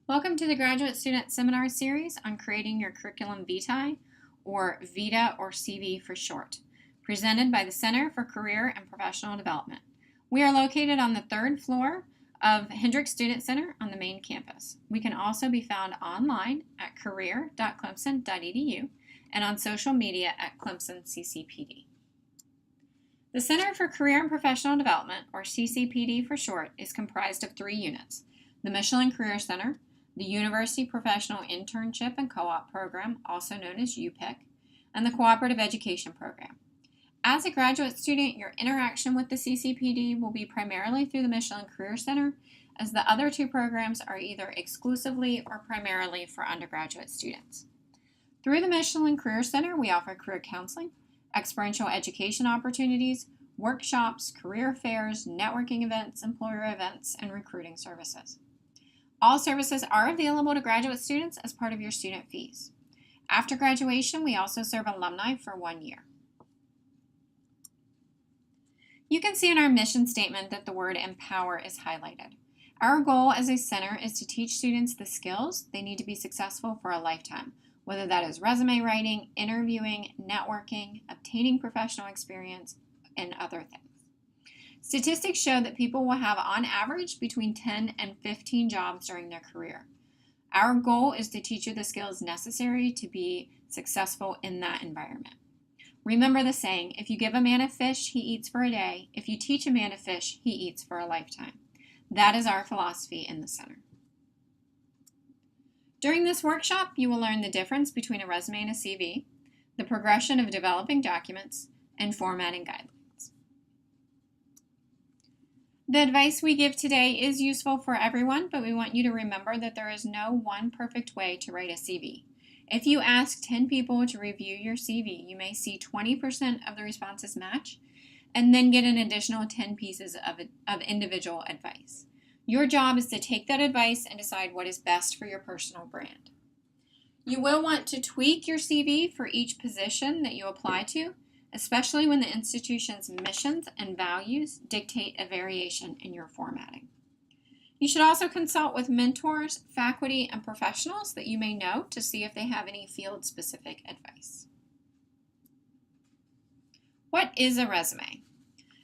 Welcome to the Graduate Student Seminar Series on creating your curriculum vitae, or VITA or CV for short, presented by the Center for Career and Professional Development. We are located on the third floor of Hendricks Student Center on the main campus. We can also be found online at career.clemson.edu and on social media at Clemson CCPD. The Center for Career and Professional Development, or CCPD for short, is comprised of 3 units: the Michelin Career Center, the University Professional Internship and Co-op Program, also known as UPIC, and the Cooperative Education Program. As a graduate student, your interaction with the CCPD will be primarily through the Michelin Career Center, as the other 2 programs are either exclusively or primarily for undergraduate students. Through the Michelin Career Center, we offer career counseling, experiential education opportunities, workshops, career fairs, networking events, employer events, and recruiting services. All services are available to graduate students as part of your student fees. After graduation, we also serve alumni for 1 year. You can see in our mission statement that the word empower is highlighted. Our goal as a center is to teach students the skills they need to be successful for a lifetime, whether that is resume writing, interviewing, networking, obtaining professional experience, and other things. Statistics show that people will have, on average, between 10 and 15 jobs during their career. Our goal is to teach you the skills necessary to be successful in that environment. Remember the saying, if you give a man a fish, he eats for a day. If you teach a man to fish, he eats for a lifetime. That is our philosophy in the center. During this workshop, you will learn the difference between a resume and a CV, the progression of developing documents, and formatting guidelines. The advice we give today is useful for everyone, but we want you to remember that there is no one perfect way to write a CV. If you ask 10 people to review your CV, you may see 20% of the responses match, and then get an additional 10 pieces of individual advice. Your job is to take that advice and decide what is best for your personal brand. You will want to tweak your CV for each position that you apply to, especially when the institution's missions and values dictate a variation in your formatting. You should also consult with mentors, faculty, and professionals that you may know to see if they have any field-specific advice. What is a resume?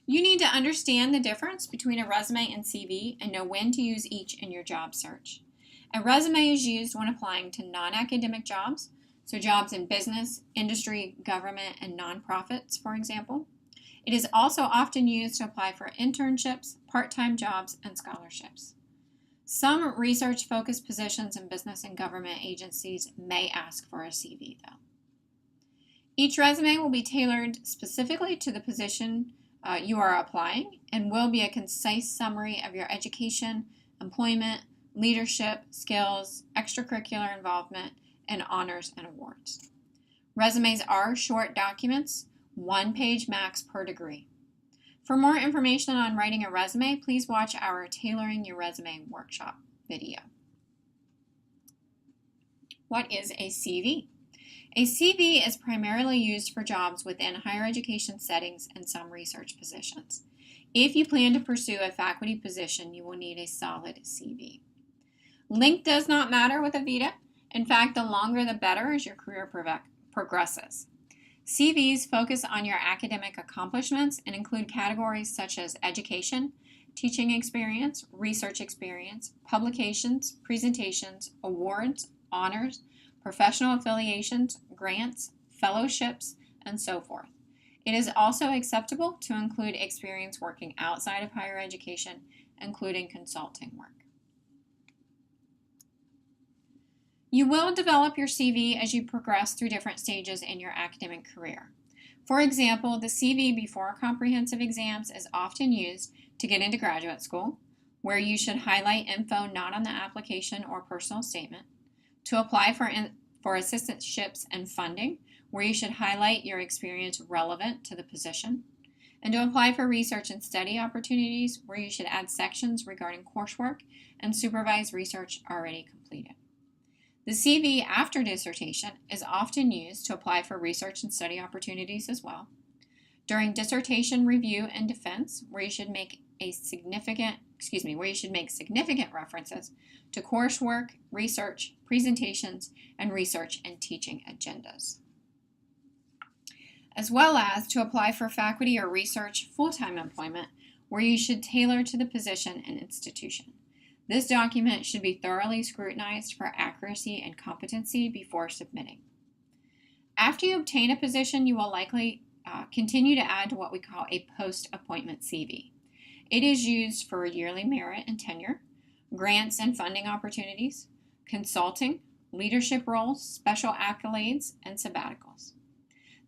You need to understand the difference between a resume and CV and know when to use each in your job search. A resume is used when applying to non-academic jobs, so jobs in business, industry, government, and nonprofits, for example. It is also often used to apply for internships, part-time jobs, and scholarships. Some research-focused positions in business and government agencies may ask for a CV, though. Each resume will be tailored specifically to the position you are applying and will be a concise summary of your education, employment, leadership, skills, extracurricular involvement, and honors and awards. Resumes are short documents, 1 page max per degree. For more information on writing a resume, please watch our Tailoring Your Resume workshop video. What is a CV? A CV is primarily used for jobs within higher education settings and some research positions. If you plan to pursue a faculty position, you will need a solid CV. Length does not matter with a VITA. In fact, the longer the better as your career progresses. CVs focus on your academic accomplishments and include categories such as education, teaching experience, research experience, publications, presentations, awards, honors, professional affiliations, grants, fellowships, and so forth. It is also acceptable to include experience working outside of higher education, including consulting work. You will develop your CV as you progress through different stages in your academic career. For example, the CV before comprehensive exams is often used to get into graduate school, where you should highlight info not on the application or personal statement, to apply for assistantships and funding, where you should highlight your experience relevant to the position, and to apply for research and study opportunities, where you should add sections regarding coursework and supervise research already completed. The CV after dissertation is often used to apply for research and study opportunities as well. During dissertation review and defense, where you should make a significant where you should make significant references to coursework, research, presentations, and research and teaching agendas, as well as to apply for faculty or research full-time employment, where you should tailor to the position and institution. This document should be thoroughly scrutinized for accuracy and competency before submitting. After you obtain a position, you will likely continue to add to what we call a post-appointment CV. It is used for yearly merit and tenure, grants and funding opportunities, consulting, leadership roles, special accolades, and sabbaticals.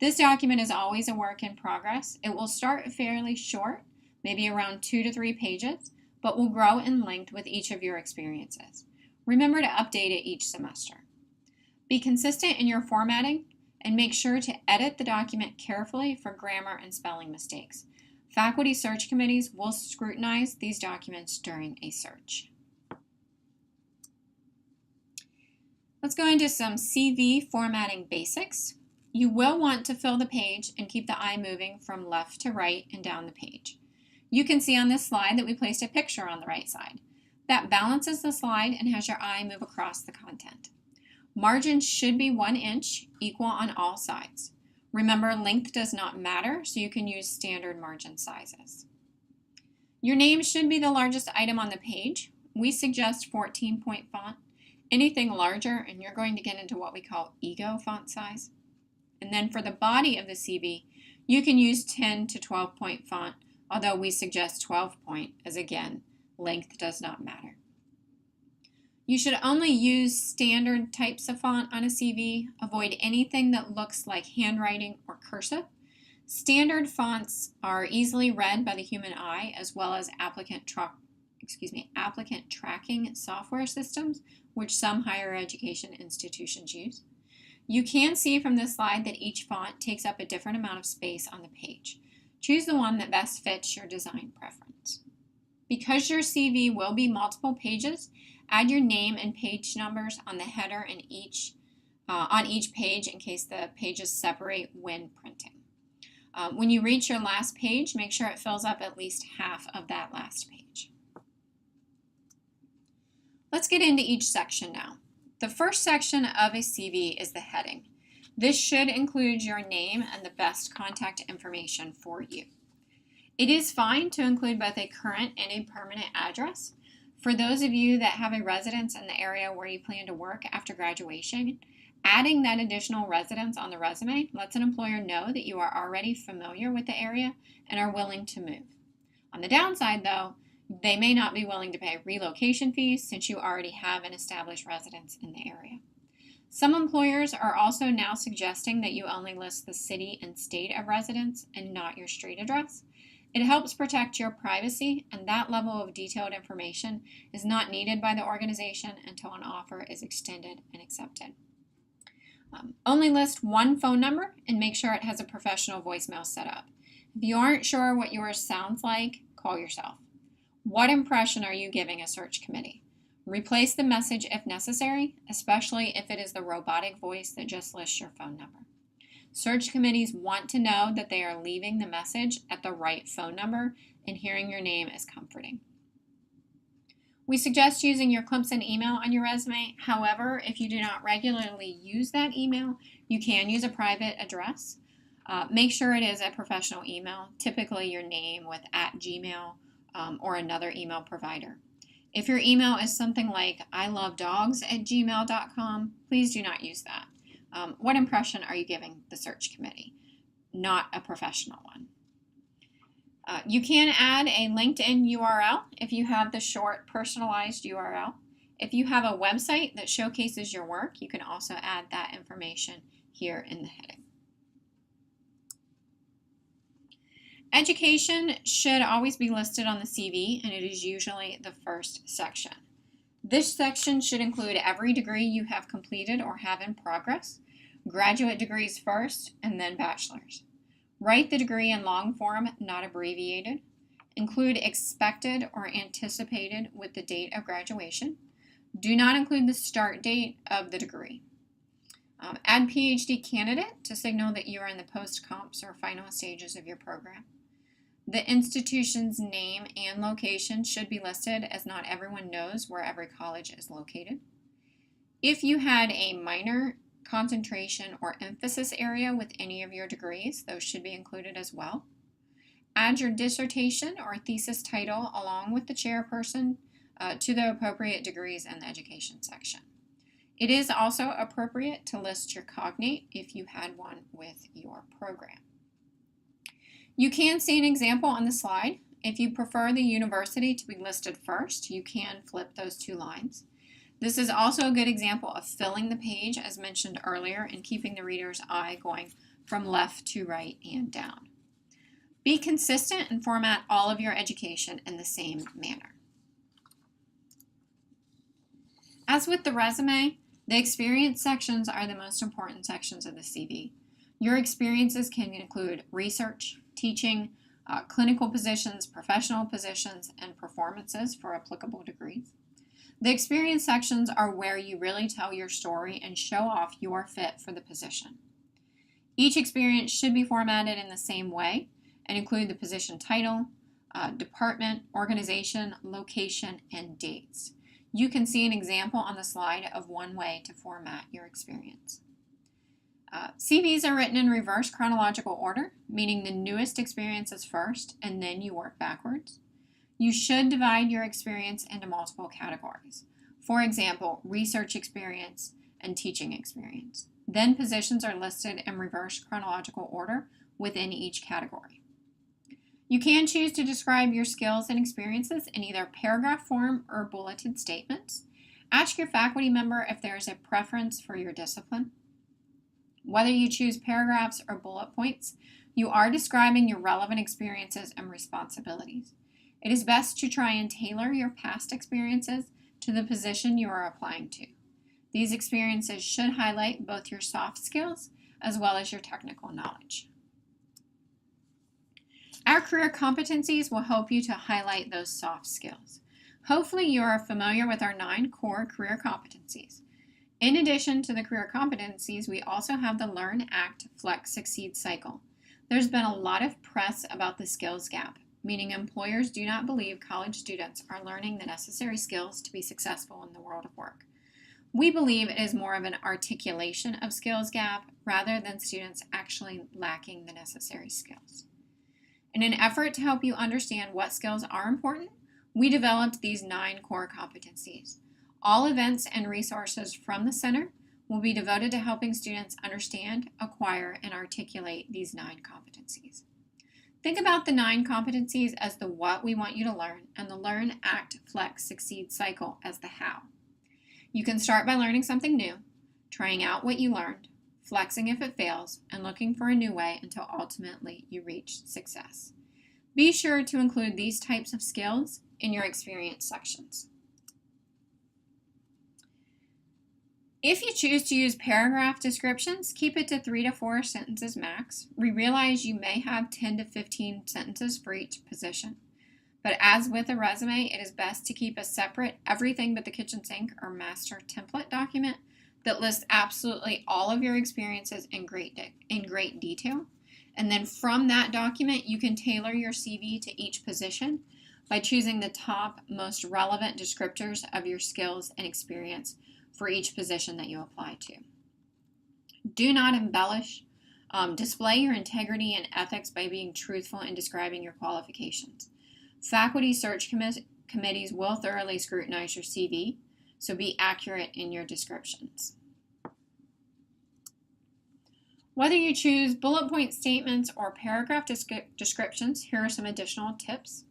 This document is always a work in progress. It will start fairly short, maybe around 2 to 3 pages, but will grow in length with each of your experiences. Remember to update it each semester. Be consistent in your formatting and make sure to edit the document carefully for grammar and spelling mistakes. Faculty search committees will scrutinize these documents during a search. Let's go into some CV formatting basics. You will want to fill the page and keep the eye moving from left to right and down the page. You can see on this slide that we placed a picture on the right side. That balances the slide and has your eye move across the content. Margins should be 1 inch, equal on all sides. Remember, length does not matter, so you can use standard margin sizes. Your name should be the largest item on the page. We suggest 14-point font. Anything larger, and you're going to get into what we call ego font size. And then for the body of the CV, you can use 10 to 12-point font, although we suggest 12-point, as again, length does not matter. You should only use standard types of font on a CV. Avoid anything that looks like handwriting or cursive. Standard fonts are easily read by the human eye, as well as applicant tracking software systems, which some higher education institutions use. You can see from this slide that each font takes up a different amount of space on the page. Choose the one that best fits your design preference. Because your CV will be multiple pages, add your name and page numbers on the header and on each page in case the pages separate when printing. When you reach your last page, make sure it fills up at least half of that last page. Let's get into each section now. The first section of a CV is the heading. This should include your name and the best contact information for you. It is fine to include both a current and a permanent address. For those of you that have a residence in the area where you plan to work after graduation, adding that additional residence on the resume lets an employer know that you are already familiar with the area and are willing to move. On the downside, though, they may not be willing to pay relocation fees since you already have an established residence in the area. Some employers are also now suggesting that you only list the city and state of residence and not your street address. It helps protect your privacy, and that level of detailed information is not needed by the organization until an offer is extended and accepted. Only list one phone number and make sure it has a professional voicemail set up. If you aren't sure what yours sounds like, call yourself. What impression are you giving a search committee? Replace the message if necessary, especially if it is the robotic voice that just lists your phone number. Search committees want to know that they are leaving the message at the right phone number, and hearing your name is comforting. We suggest using your Clemson email on your resume. However, if you do not regularly use that email, you can use a private address. Make sure it is a professional email, typically your name with @Gmail or another email provider. If your email is something like ilovedogs@gmail.com, please do not use that. What impression are you giving the search committee? Not a professional one. You can add a LinkedIn URL if you have the short personalized URL. If you have a website that showcases your work, you can also add that information here in the heading. Education should always be listed on the CV, and it is usually the first section. This section should include every degree you have completed or have in progress, graduate degrees first, and then bachelor's. Write the degree in long form, not abbreviated. Include expected or anticipated with the date of graduation. Do not include the start date of the degree. Add PhD candidate to signal that you are in the post-comps or final stages of your program. The institution's name and location should be listed, as not everyone knows where every college is located. If you had a minor, concentration, or emphasis area with any of your degrees, those should be included as well. Add your dissertation or thesis title along with the chairperson to the appropriate degrees in the education section. It is also appropriate to list your cognate if you had one with your program. You can see an example on the slide. If you prefer the university to be listed first, you can flip those two lines. This is also a good example of filling the page, as mentioned earlier, and keeping the reader's eye going from left to right and down. Be consistent and format all of your education in the same manner. As with the resume, the experience sections are the most important sections of the CV. Your experiences can include research, teaching, clinical positions, professional positions, and performances for applicable degrees. The experience sections are where you really tell your story and show off your fit for the position. Each experience should be formatted in the same way and include the position title, department, organization, location, and dates. You can see an example on the slide of one way to format your experience. CVs are written in reverse chronological order, meaning the newest experience is first and then you work backwards. You should divide your experience into multiple categories. For example, research experience and teaching experience. Then positions are listed in reverse chronological order within each category. You can choose to describe your skills and experiences in either paragraph form or bulleted statements. Ask your faculty member if there is a preference for your discipline. Whether you choose paragraphs or bullet points, you are describing your relevant experiences and responsibilities. It is best to try and tailor your past experiences to the position you are applying to. These experiences should highlight both your soft skills as well as your technical knowledge. Our career competencies will help you to highlight those soft skills. Hopefully you are familiar with our 9 core career competencies. In addition to the career competencies, we also have the Learn, Act, Flex, Succeed cycle. There's been a lot of press about the skills gap, meaning employers do not believe college students are learning the necessary skills to be successful in the world of work. We believe it is more of an articulation of skills gap rather than students actually lacking the necessary skills. In an effort to help you understand what skills are important, we developed these 9 core competencies. All events and resources from the center will be devoted to helping students understand, acquire, and articulate these 9 competencies. Think about the 9 competencies as the what we want you to learn, and the Learn, Act, Flex, Succeed cycle as the how. You can start by learning something new, trying out what you learned, flexing if it fails, and looking for a new way until ultimately you reach success. Be sure to include these types of skills in your experience sections. If you choose to use paragraph descriptions, keep it to 3 to 4 sentences max. We realize you may have 10 to 15 sentences for each position. But as with a resume, it is best to keep a separate everything but the kitchen sink or master template document that lists absolutely all of your experiences in great detail. And then from that document, you can tailor your CV to each position by choosing the top most relevant descriptors of your skills and experience for each position that you apply to. Do not embellish. Display your integrity and ethics by being truthful in describing your qualifications. Faculty search committees will thoroughly scrutinize your CV, so be accurate in your descriptions. Whether you choose bullet point statements or paragraph descriptions, here are some additional tips.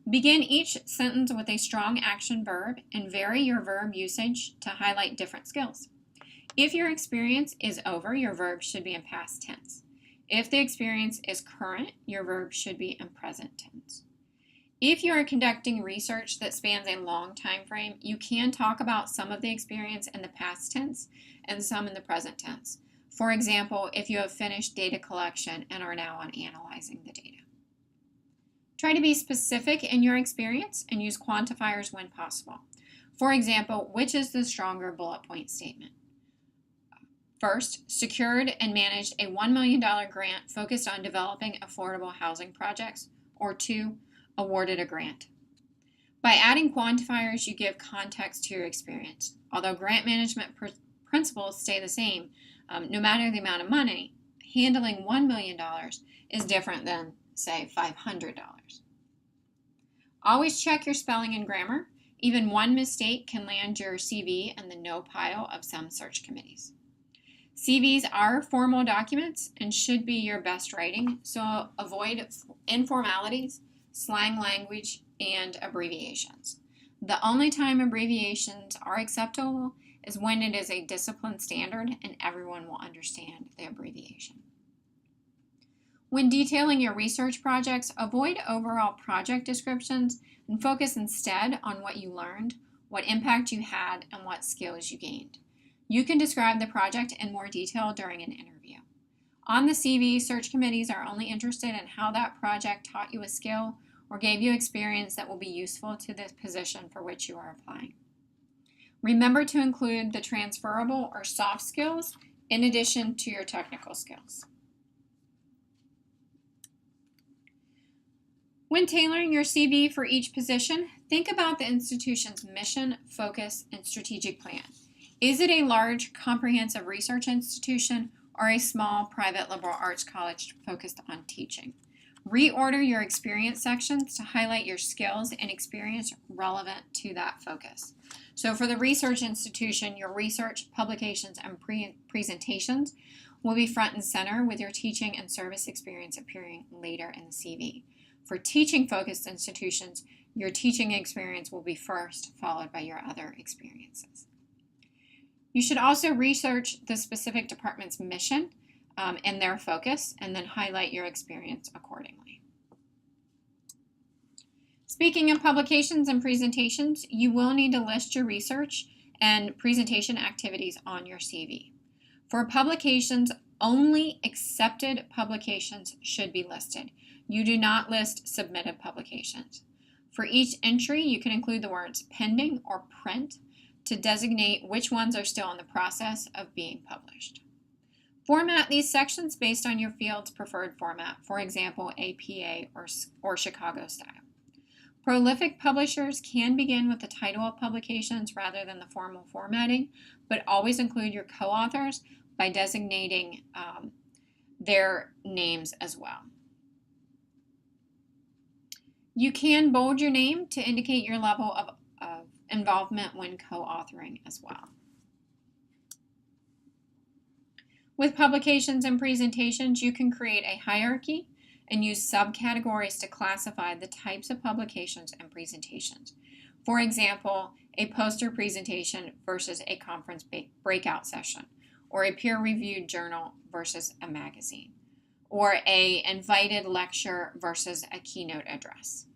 Begin each sentence with a strong action verb and vary your verb usage to highlight different skills. If your experience is over, your verb should be in past tense. If the experience is current, your verb should be in present tense. If you are conducting research that spans a long time frame, you can talk about some of the experience in the past tense and some in the present tense. For example, if you have finished data collection and are now on analyzing the data. Try to be specific in your experience and use quantifiers when possible. For example, which is the stronger bullet point statement? First, secured and managed a $1 million grant focused on developing affordable housing projects, or 2, awarded a grant. By adding quantifiers, you give context to your experience. Although grant management principles stay the same, no matter the amount of money, handling $1 million is different than, say, $500. Always check your spelling and grammar. Even one mistake can land your CV in the no pile of some search committees. CVs are formal documents and should be your best writing, so avoid informalities, slang language, and abbreviations. The only time abbreviations are acceptable is when it is a discipline standard and everyone will understand the abbreviation. When detailing your research projects, avoid overall project descriptions and focus instead on what you learned, what impact you had, and what skills you gained. You can describe the project in more detail during an interview. On the CV, search committees are only interested in how that project taught you a skill or gave you experience that will be useful to the position for which you are applying. Remember to include the transferable or soft skills in addition to your technical skills. When tailoring your CV for each position, think about the institution's mission, focus, and strategic plan. Is it a large, comprehensive research institution or a small, private liberal arts college focused on teaching? Reorder your experience sections to highlight your skills and experience relevant to that focus. So for the research institution, your research, publications, and presentations will be front and center with your teaching and service experience appearing later in the CV. For teaching-focused institutions, your teaching experience will be first, followed by your other experiences. You should also research the specific department's mission and their focus, and then highlight your experience accordingly. Speaking of publications and presentations, you will need to list your research and presentation activities on your CV. For publications, only accepted publications should be listed. You do not list submitted publications. For each entry, you can include the words pending or print to designate which ones are still in the process of being published. Format these sections based on your field's preferred format, for example, APA or Chicago style. Prolific publishers can begin with the title of publications rather than the formal formatting, but always include your co-authors by designating their names as well. You can bold your name to indicate your level of involvement when co-authoring as well. With publications and presentations, you can create a hierarchy and use subcategories to classify the types of publications and presentations. For example, a poster presentation versus a conference breakout session, or a peer-reviewed journal versus a magazine, or an invited lecture versus a keynote address.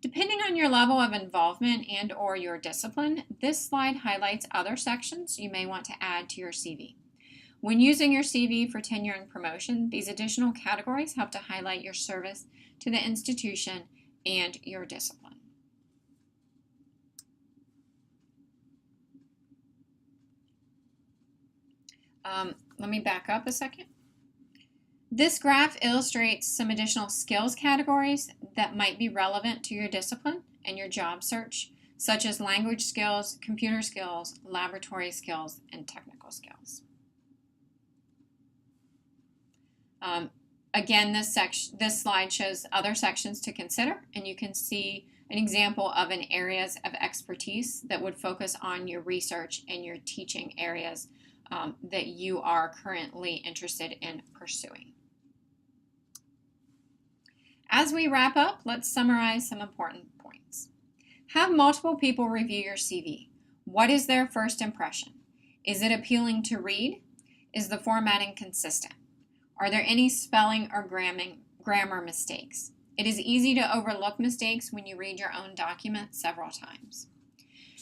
Depending on your level of involvement and/or your discipline, this slide highlights other sections you may want to add to your CV. When using your CV for tenure and promotion, these additional categories help to highlight your service to the institution and your discipline. Let me back up a second. This graph illustrates some additional skills categories that might be relevant to your discipline and your job search, such as language skills, computer skills, laboratory skills, and technical skills. Again, this slide shows other sections to consider, and you can see an example of an areas of expertise that would focus on your research and your teaching areas that you are currently interested in pursuing. As we wrap up, let's summarize some important points. Have multiple people review your CV. What is their first impression? Is it appealing to read? Is the formatting consistent? Are there any spelling or grammar mistakes? It is easy to overlook mistakes when you read your own document several times.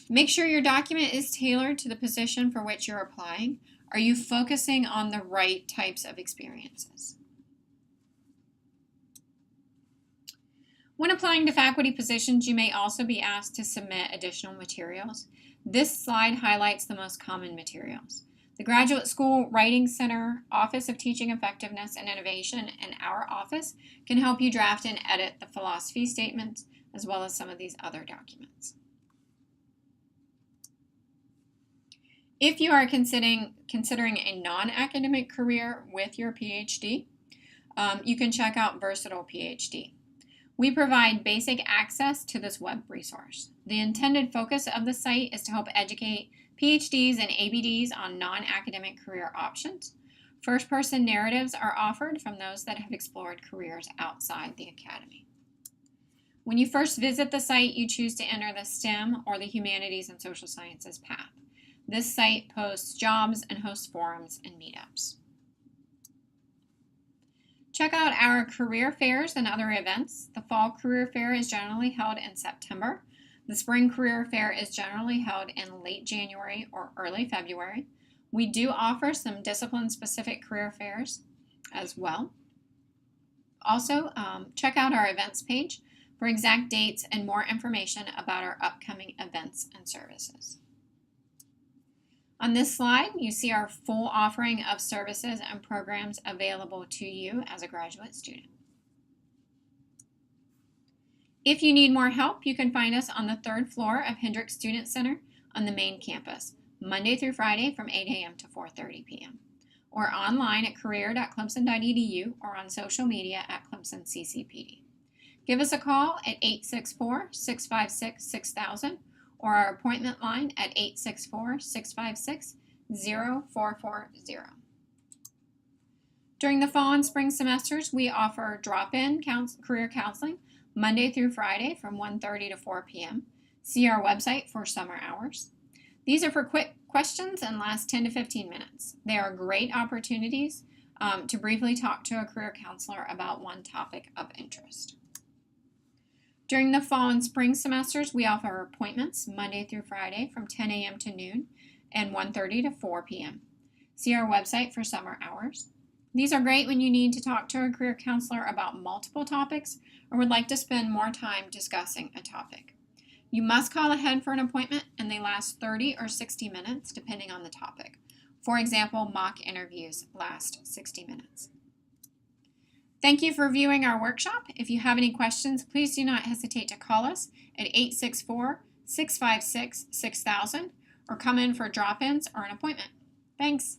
Make sure your document is tailored to the position for which you're applying. Are you focusing on the right types of experiences? When applying to faculty positions, you may also be asked to submit additional materials. This slide highlights the most common materials. The Graduate School Writing Center Office of Teaching Effectiveness and Innovation and our office can help you draft and edit the philosophy statements as well as some of these other documents. If you are considering a non-academic career with your PhD, you can check out Versatile PhD. We provide basic access to this web resource. The intended focus of the site is to help educate PhDs and ABDs on non-academic career options. First-person narratives are offered from those that have explored careers outside the academy. When you first visit the site, you choose to enter the STEM or the Humanities and Social Sciences path. This site posts jobs and hosts forums and meetups. Check out our career fairs and other events. The fall career fair is generally held in September. The spring career fair is generally held in late January or early February. We do offer some discipline-specific career fairs as well. Also, check out our events page for exact dates and more information about our upcoming events and services. On this slide, you see our full offering of services and programs available to you as a graduate student. If you need more help, you can find us on the 3rd floor of Hendricks Student Center on the main campus, Monday through Friday from 8 a.m. to 4:30 p.m. or online at career.clemson.edu or on social media at Clemson CCPD. Give us a call at 864-656-6000 or our appointment line at 864-656-0440. During the fall and spring semesters, we offer drop-in career counseling Monday through Friday from 1:30 to 4 p.m. See our website for summer hours. These are for quick questions and last 10 to 15 minutes. They are great opportunities to briefly talk to a career counselor about one topic of interest. During the fall and spring semesters, we offer appointments Monday through Friday from 10 a.m. to noon and 1:30 to 4 p.m. See our website for summer hours. These are great when you need to talk to a career counselor about multiple topics or would like to spend more time discussing a topic. You must call ahead for an appointment, and they last 30 or 60 minutes depending on the topic. For example, mock interviews last 60 minutes. Thank you for viewing our workshop. If you have any questions, please do not hesitate to call us at 864-656-6000 or come in for drop-ins or an appointment. Thanks.